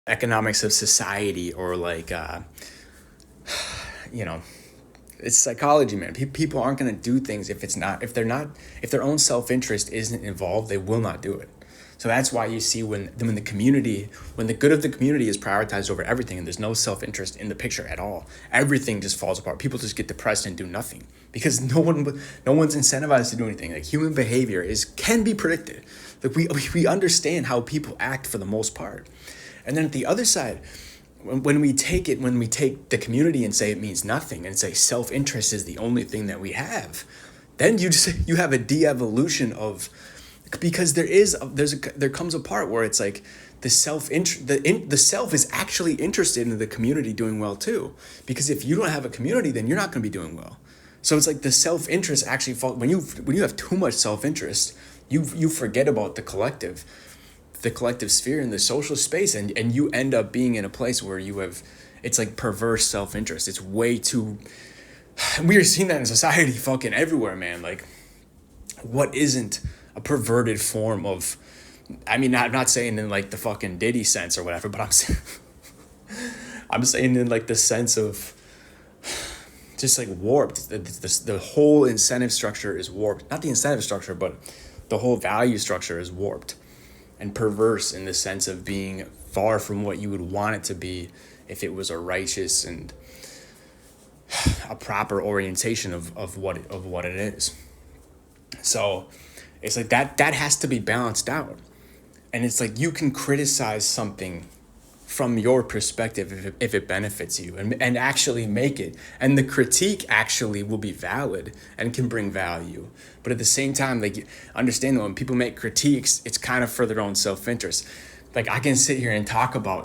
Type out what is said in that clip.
economics of society, or like you know, it's psychology, man. People aren't going to do things if if their own self-interest isn't involved, they will not do it. So that's why you see when the good of the community is prioritized over everything, and there's no self-interest in the picture at all, everything just falls apart. People just get depressed and do nothing because no one's incentivized to do anything. Like, human behavior can be predicted. Like, we understand how people act for the most part. And then at the other side, when we take the community and say it means nothing, and say self-interest is the only thing that we have, then you have a de-evolution of, because there comes a part where it's like the self is actually interested in the community doing well too, because if you don't have a community, then you're not going to be doing well. So it's like the self-interest actually when you have too much self-interest, you forget about the collective sphere and the social space, and you end up being in a place where it's like perverse self-interest. It's way too, we are seeing that in society fucking everywhere, man. Like, what isn't a perverted form of, I mean, I'm not saying in like the fucking Diddy sense or whatever, but I'm saying in like the sense of just like warped. The whole incentive structure is warped. Not the incentive structure, but the whole value structure is warped and perverse, in the sense of being far from what you would want it to be if it was a righteous and a proper orientation of what it is. So it's like that has to be balanced out. And it's like, you can criticize something from your perspective if it benefits you, and actually make it, and the critique actually will be valid and can bring value. But at the same time, like, understand that when people make critiques, it's kind of for their own self-interest. Like, I can sit here and talk about